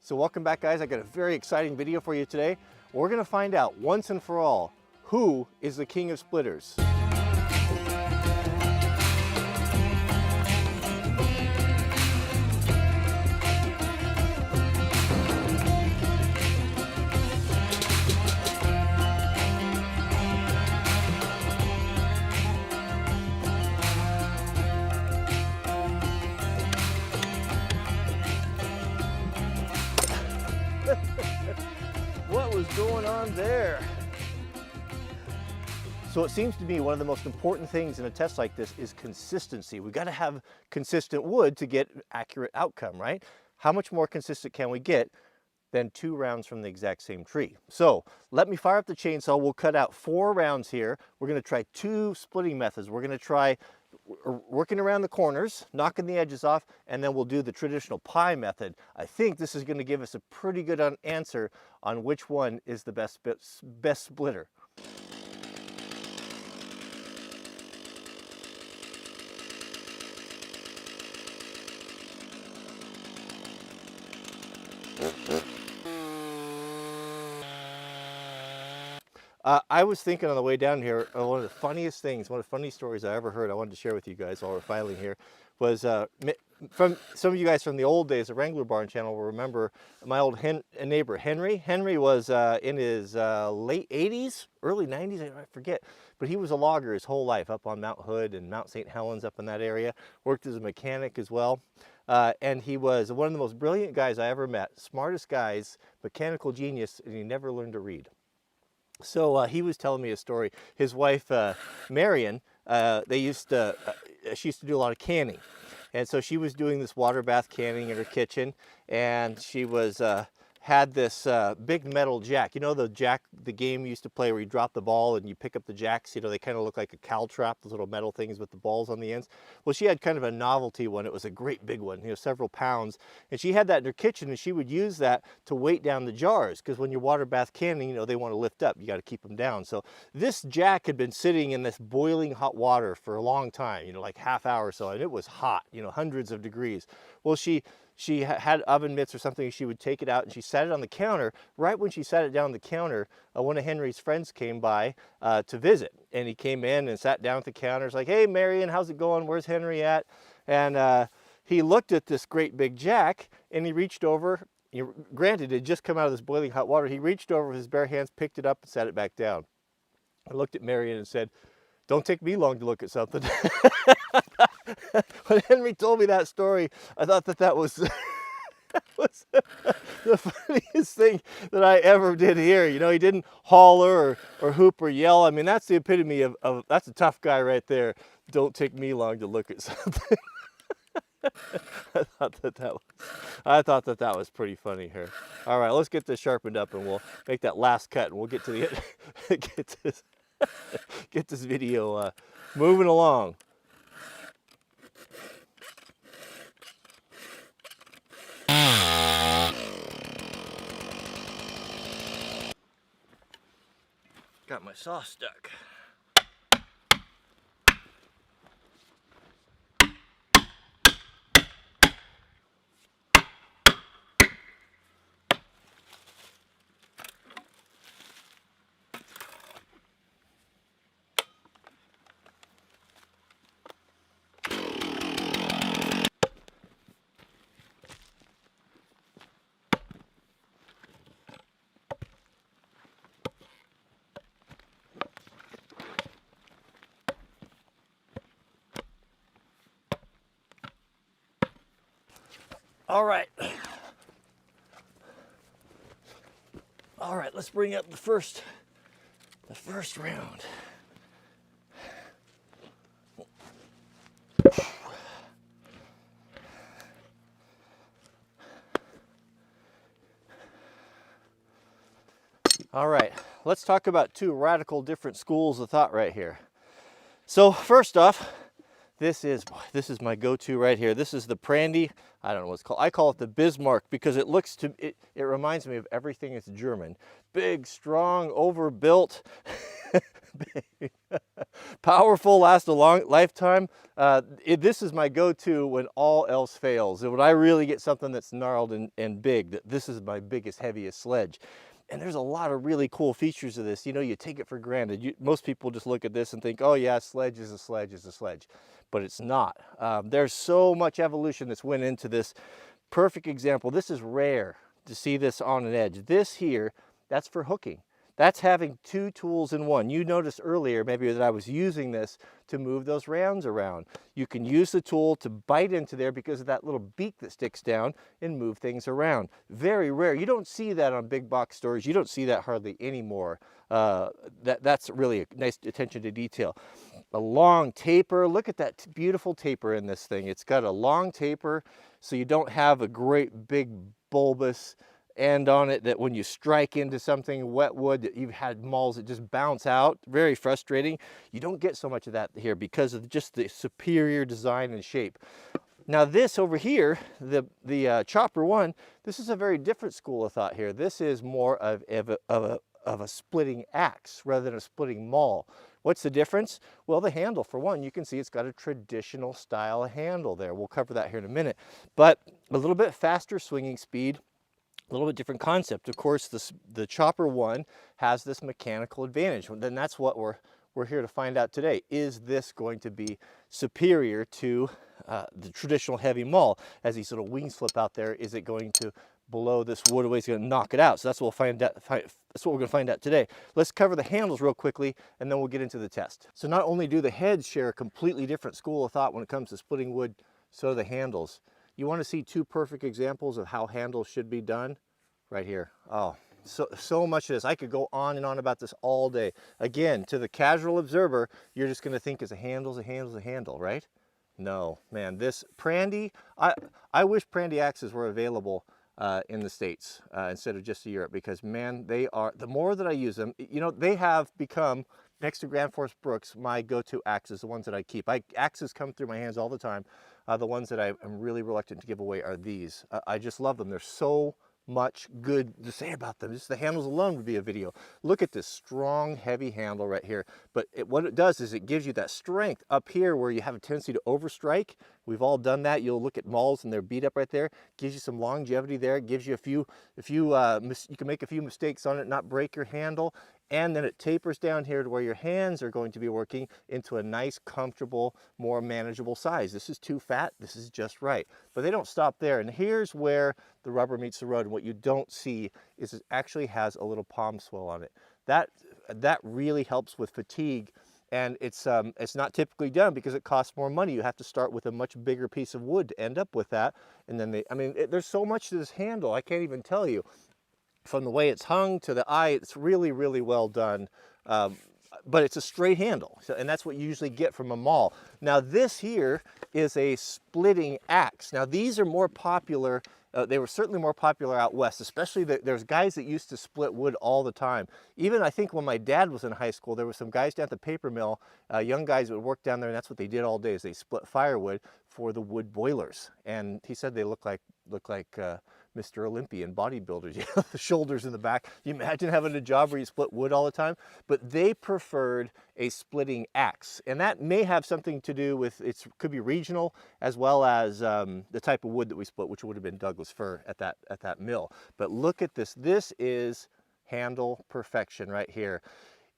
So welcome back, guys. I got a very exciting video for you today. We're gonna find out once and for all, who is the king of splitters? What was going on there? So it seems to me one of the most important things in a test like this is consistency. We've got to have consistent wood to get accurate outcome, right? How much more consistent can we get than 2 rounds from the exact same tree? So let me fire up the chainsaw. We'll cut out 4 rounds here. We're going to try 2 splitting methods. We're going to try working around the corners, knocking the edges off, and then we'll do the traditional pie method. I think this is going to give us a pretty good answer on which one is the best splitter. I was thinking on the way down here, one of the funniest things, one of the funniest stories I ever heard, I wanted to share with you guys while we're filing here, was from some of you guys from the old days, the Wrangler Barn channel will remember my old neighbor, Henry. Henry was in his late 80s, early 90s, I forget, but he was a logger his whole life up on Mount Hood and Mount St. Helens up in that area, worked as a mechanic as well. And he was one of the most brilliant guys I ever met, smartest guys, mechanical genius, and he never learned to read. So he was telling me a story. His wife, Marion, she used to do a lot of canning. And so she was doing this water bath canning in her kitchen, and she was had this big metal jack. You know the jack, the game you used to play where you drop the ball and you pick up the jacks? You know, they kind of look like a cow trap, those little metal things with the balls on the ends. Well, she had kind of a novelty one. It was a great big one, you know, several pounds. And she had that in her kitchen, and she would use that to weight down the jars, because when you're water bath canning, you know, they want to lift up. You got to keep them down. So this jack had been sitting in this boiling hot water for a long time, you know, like half hour or so, and it was hot, you know, hundreds of degrees. Well, she had oven mitts or something. She would take it out and she sat it on the counter. Right when she sat it down on the counter, one of Henry's friends came by to visit, and he came in and sat down at the counter. It's like, "Hey, Marion, how's it going? Where's Henry at?" And he looked at this great big jack, and he reached over. Granted, it had just come out of this boiling hot water. He reached over with his bare hands, picked it up, and set it back down. I looked at Marion and said, "Don't take me long to look at something." When Henry told me that story, I thought that was, that was the funniest thing that I ever did hear. You know, he didn't holler or hoop or yell. I mean, that's the epitome of that's a tough guy right there. Don't take me long to look at something. I thought that was pretty funny here. All right, let's get this sharpened up, and we'll make that last cut, and we'll get to the get this video moving along. Got my saw stuck. All right. All right, let's bring up the first round. All right, let's talk about 2 radical different schools of thought right here. So first off, This is my go-to right here. This is the Prandy. I don't know what it's called. I call it the Bismarck because it looks to it reminds me of everything that's German. Big, strong, overbuilt, powerful, last a long lifetime. This is my go-to when all else fails. And when I really get something that's gnarled and big, this is my biggest, heaviest sledge. And there's a lot of really cool features of this. You know, you take it for granted. Most people just look at this and think, oh yeah, sledge is a sledge is a sledge. But it's not. There's so much evolution that's went into this. Perfect example. This is rare to see this on an edge. This here, that's for hooking. That's having two tools in one. You noticed earlier maybe that I was using this to move those rounds around. You can use the tool to bite into there because of that little beak that sticks down and move things around. Very rare. You don't see that on big box stores. You don't see that hardly anymore. That's really a nice attention to detail. A long taper. Look at that beautiful taper in this thing. It's got a long taper so you don't have a great big bulbous end on it that when you strike into something wet wood that you've had mauls that just bounce out. Very frustrating. You don't get so much of that here because of just the superior design and shape. Now this over here, the Chopper one, this is a very different school of thought here. This is more of a splitting axe rather than a splitting maul. What's the difference? Well, the handle, for one, you can see it's got a traditional style handle there. We'll cover that here in a minute. But a little bit faster swinging speed, a little bit different concept. Of course, the Chopper one has this mechanical advantage. Then that's what we're here to find out today. Is this going to be superior to the traditional heavy maul? As these little wings flip out there, is it going to blow this wood away? It's going to knock it out. So that's what we'll find out. That's what we're going to find out today. Let's cover the handles real quickly, and then we'll get into the test. So not only do the heads share a completely different school of thought when it comes to splitting wood, so do the handles. You want to see two perfect examples of how handles should be done? Right here. Oh, so much of this. I could go on and on about this all day. Again, to the casual observer, you're just going to think as a handle's a handle, right? No, man, this Prandy, I wish Prandy axes were available in the States instead of just Europe, because man, they are, the more that I use them, you know, they have become, next to Grand Force Brooks, my go-to axes, the ones that I keep. Axes come through my hands all the time. The ones that I'm really reluctant to give away are these. I just love them. They're so much good to say about them. Just the handles alone would be a video. Look at this strong, heavy handle right here. But what it does is it gives you that strength up here where you have a tendency to overstrike. We've all done that. You'll look at mauls and they're beat up right there. Gives you some longevity there. Gives you you can make a few mistakes on it, not break your handle. And then it tapers down here to where your hands are going to be working into a nice, comfortable, more manageable size. This is too fat, this is just right. But they don't stop there. And here's where the rubber meets the road. And what you don't see is it actually has a little palm swell on it. That really helps with fatigue. And it's not typically done because it costs more money. You have to start with a much bigger piece of wood to end up with that. And then there's so much to this handle, I can't even tell you. From the way it's hung to the eye, it's really, really well done. But it's a straight handle, and that's what you usually get from a maul. Now this here is a splitting axe. Now these are more popular. They were certainly more popular out west, especially there's guys that used to split wood all the time. Even I think when my dad was in high school, there were some guys down at the paper mill, young guys that would work down there, and that's what they did all day is they split firewood for the wood boilers. And he said they look like Mr. Olympian bodybuilders, you know, the shoulders in the back. You imagine having a job where you split wood all the time? But they preferred a splitting axe. And that may have something to do with, it could be regional, as well as the type of wood that we split, which would have been Douglas fir at that mill. But look at this. This is handle perfection right here.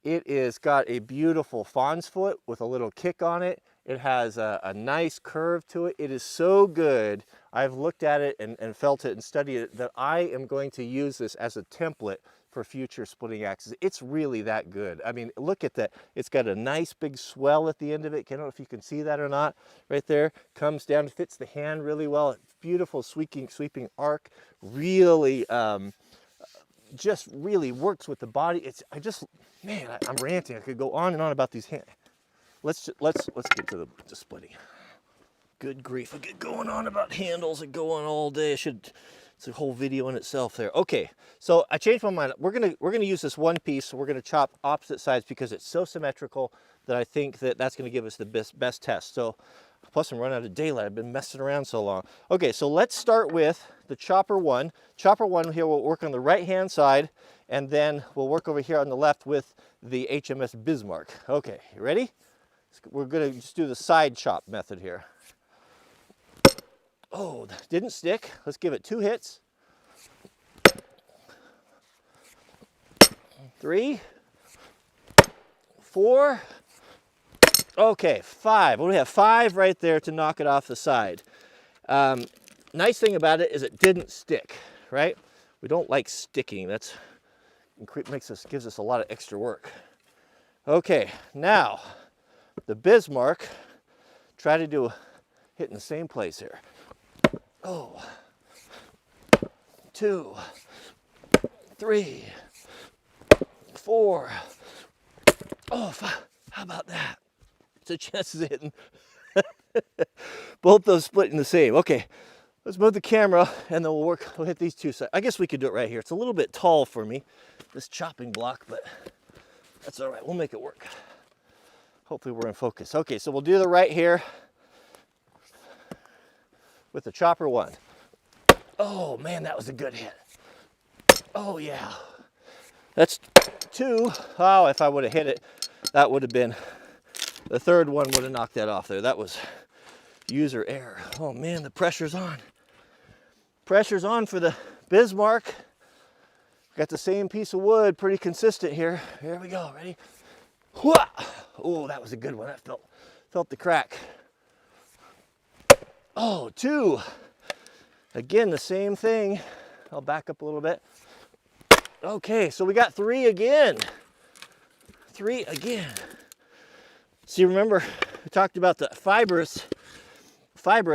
It is got a beautiful fawn's foot with a little kick on it. It has a nice curve to it. It is so good. I've looked at it and felt it and studied it that I am going to use this as a template for future splitting axes. It's really that good. I mean, look at that. It's got a nice big swell at the end of it. I don't know if you can see that or not. Right there, comes down, fits the hand really well. It's beautiful sweeping arc. Really, just really works with the body. I'm ranting. I could go on and on about these hands. Let's get to the splitting. Good grief, I get going on about handles and go on all day. It's a whole video in itself there. Okay, so I changed my mind. We're gonna use this one piece. We're gonna chop opposite sides because it's so symmetrical that I think that's gonna give us the best test. So Plus I'm running out of daylight. I've been messing around so long. Okay, so let's start with the chopper one. Chopper one here will work on the right-hand side, and then we'll work over here on the left with the HMS Bismarck. Okay, you ready? We're gonna just do the side chop method here. Oh, didn't stick. Let's give it 2 hits. 3, 4, okay, 5. Well, we have 5 right there to knock it off the side. Nice thing about it is it didn't stick, right? We don't like sticking. That's gives us a lot of extra work. Okay, now the Bismarck, try to do hit in the same place here. Oh, 2, 3, 4. Oh, 5. How about that? The chances of hitting both those splitting the same. Okay, let's move the camera and then we'll hit these 2 sides. I guess we could do it right here. It's a little bit tall for me, this chopping block, but that's all right. We'll make it work. Hopefully we're in focus. Okay, so we'll do the right here with the chopper one. Oh man, that was a good hit. Oh yeah. That's 2. Oh, if I would have hit it, that would have been, the third one would have knocked that off there. That was user error. Oh man, the pressure's on. Pressure's on for the Bismarck. Got the same piece of wood, pretty consistent here. Here we go, ready? Oh, that was a good one. That felt the crack. Oh, 2. Again, the same thing. I'll back up a little bit. Okay, so we got 3 again. 3 again. See, remember, we talked about the fibrous.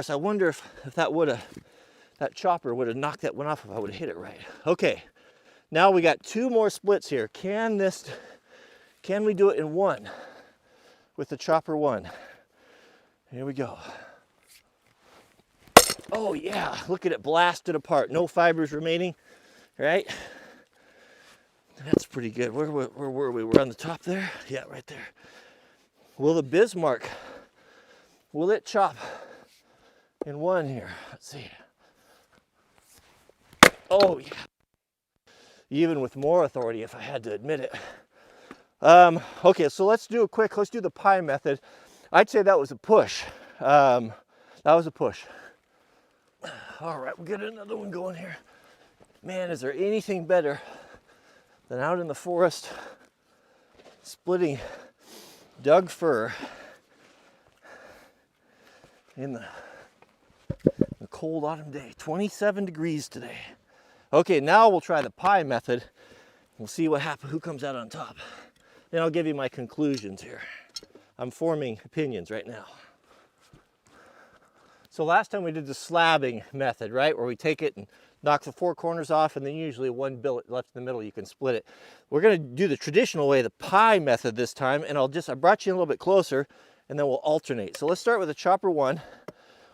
I wonder if that chopper would have knocked that one off if I would have hit it right. Okay, now we got 2 more splits here. Can we do it in one with the chopper one? Here we go. Oh yeah, look at it blasted apart. No fibers remaining, right? That's pretty good. Where were we? We're on the top there? Yeah, right there. Will the Bismarck, will it chop in one here? Let's see. Oh yeah. Even with more authority, if I had to admit it. Okay, so let's do the pie method. I'd say that was a push. That was a push. All right, we'll get another one going here. Man, is there anything better than out in the forest splitting Doug fir in the cold autumn day? 27 degrees today. Okay, now we'll try the pie method. We'll see what happens, who comes out on top. Then I'll give you my conclusions here. I'm forming opinions right now. So last time we did the slabbing method, right? Where we take it and knock the 4 corners off, and then usually one billet left in the middle, you can split it. We're gonna do the traditional way, the pie method this time, and I brought you a little bit closer, and then we'll alternate. So let's start with the chopper one.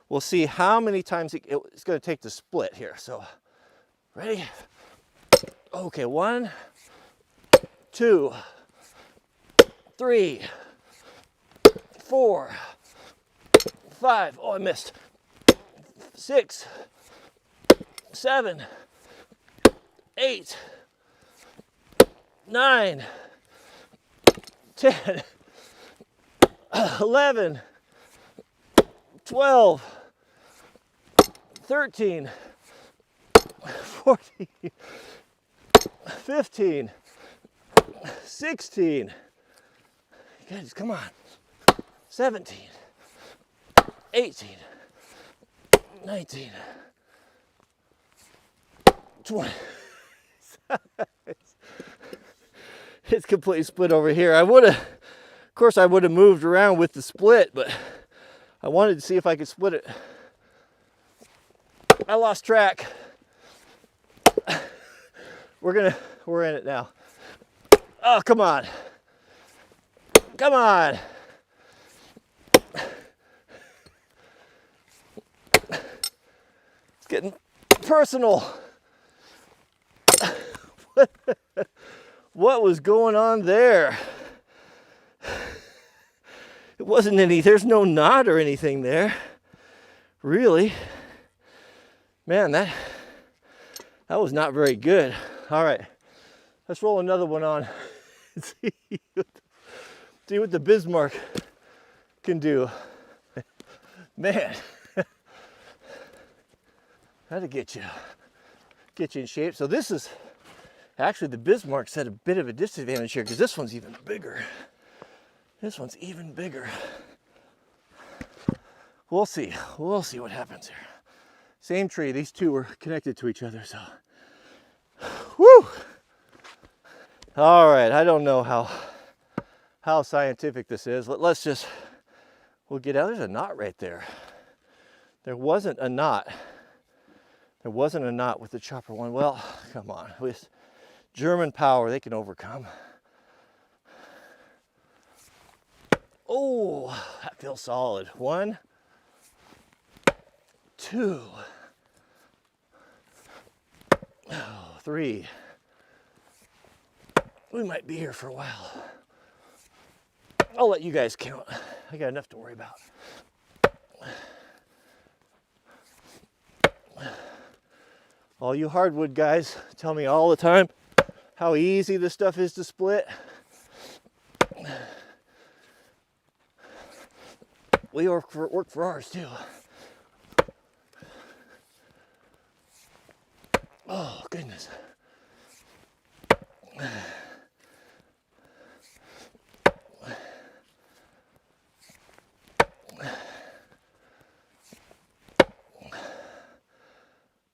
We'll see how many times it's gonna take to split here. So, ready? Okay, 1, 2, 3, 4, 5. Oh, I missed. 6, 7, 8, 9, 10, 11, 12, 13, 14, 15, 16. Guys, come on. 17, 18, 19, 20. It's completely split over here. Of course I would have moved around with the split, but I wanted to see if I could split it. I lost track. We're in it now. Oh, come on. Come on. It's getting personal. What was going on there? wasn't any, there's no knot or anything there, really. Man, that was not very good. All right, let's roll another one on. See what the Bismarck can do. Man, that'll get you in shape. So this is actually, the Bismarck's at a bit of a disadvantage here because this one's even bigger. This one's even bigger. We'll see what happens here. Same tree, these two were connected to each other, so. Whew! All right, I don't know how scientific this is. Let's just, we'll get out. There's a knot right there. There wasn't a knot. There wasn't a knot with the chopper one. Well, come on, with German power, they can overcome. Oh, that feels solid. 1, 2, 3. We might be here for a while. I'll let you guys count. I got enough to worry about. All you hardwood guys tell me all the time how easy this stuff is to split. We work for ours too. Oh, goodness.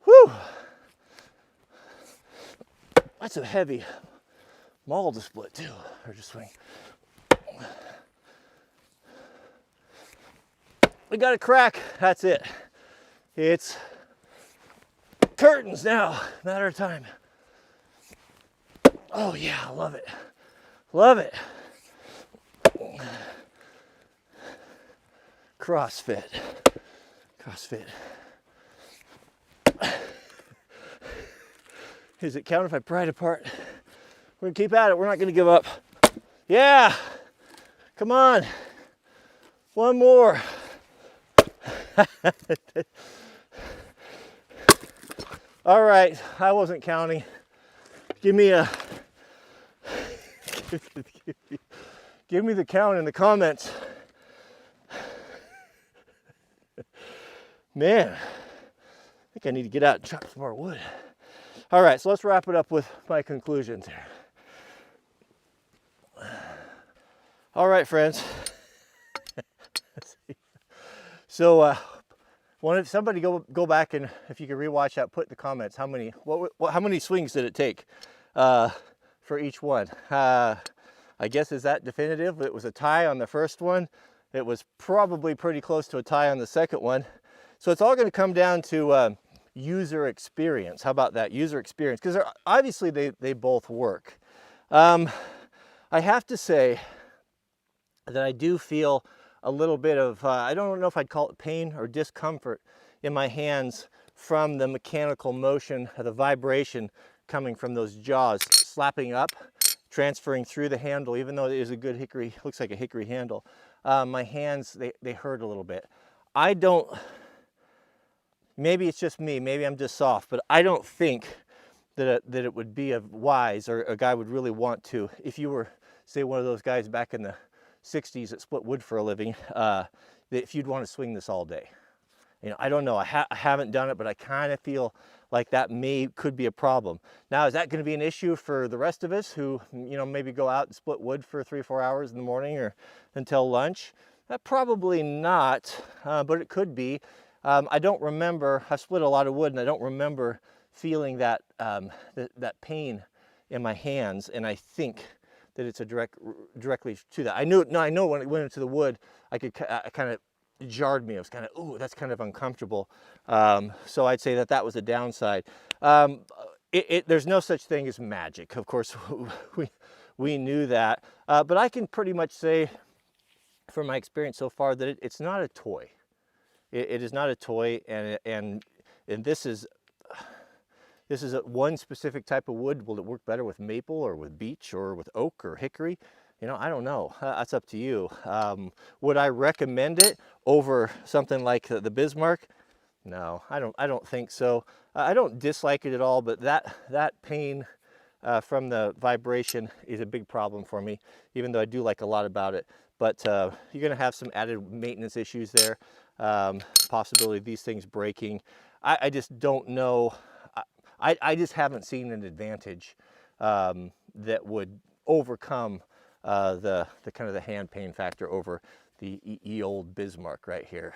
Whew. That's a heavy maul to split too, or to swing. We got a crack, that's it. It's curtains now, matter of time. Oh yeah, I love it. Love it. CrossFit. CrossFit. Does it count if I pry it apart? We're gonna keep at it, we're not gonna give up. Yeah, come on. One more. All right, I wasn't counting. Give me a, give me the count in the comments. Man, I think I need to get out and chop some more wood. All right, so let's wrap it up with my conclusions here. All right, friends. So, if somebody go back and if you can rewatch that, put in the comments how many swings did it take for each one. I guess, is that definitive? It was a tie on the first one. It was probably pretty close to a tie on the second one. So it's all going to come down to user experience. How about that, user experience? Because obviously they both work. I have to say that I do feel a little bit of, I don't know if I'd call it pain or discomfort in my hands from the mechanical motion, the vibration coming from those jaws slapping up, transferring through the handle. Even though it is a good hickory, looks like a hickory handle, my hands, they hurt a little bit. I don't, maybe it's just me, maybe I'm just soft, but I don't think that it would be wise, or a guy would really want to, if you were, say, one of those guys back in the 60s that split wood for a living, that if you'd want to swing this all day. You know, I don't know, I haven't done it, but I kind of feel like that could be a problem. Now, is that going to be an issue for the rest of us who, you know, maybe go out and split wood for 3 or 4 hours in the morning or until lunch? Probably not, but it could be. I don't remember, I've split a lot of wood and I don't remember feeling that, that pain in my hands, and I think that it's directly to that. I know when it went into the wood, I kind of jarred me. It was kind of, ooh, that's kind of uncomfortable. So I'd say that was a downside. There's no such thing as magic. Of course, we knew that. But I can pretty much say, from my experience so far, that it's not a toy. It is not a toy, and this is one specific type of wood. Will it work better with maple or with beech or with oak or hickory? you know, I don't know. That's up to you. Would I recommend it over something like the Bismarck? No, I don't think so. I don't dislike it at all, but that pain from the vibration is a big problem for me, even though I do like a lot about it. But you're going to have some added maintenance issues there. Possibility of these things breaking. I just don't know. I just haven't seen an advantage that would overcome the kind of the hand pain factor over the old Bismarck right here.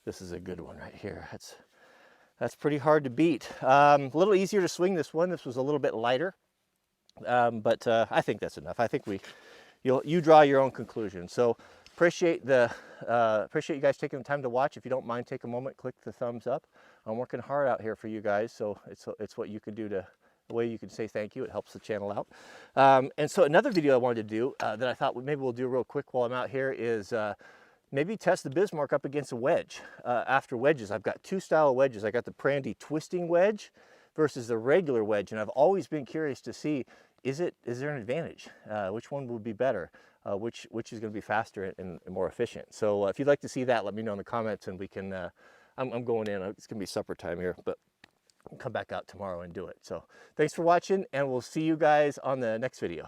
This is a good one right here. That's pretty hard to beat. A little easier to swing this one. This was a little bit lighter, but I think that's enough. I think you draw your own conclusion. So appreciate you guys taking the time to watch. If you don't mind, take a moment, click the thumbs up. I'm working hard out here for you guys, so it's what you can do to. The way you can say thank you, it helps the channel out. And so another video I wanted to do that I thought maybe we'll do real quick while I'm out here is maybe test the Bismarck up against a wedge. After wedges, I've got two style wedges. I got the Prandy twisting wedge versus the regular wedge, and I've always been curious to see, is there an advantage? Which one would be better? Which is going to be faster and more efficient? So if you'd like to see that, let me know in the comments, and we can. I'm going in. It's going to be supper time here, but I'll come back out tomorrow and do it. So thanks for watching, and we'll see you guys on the next video.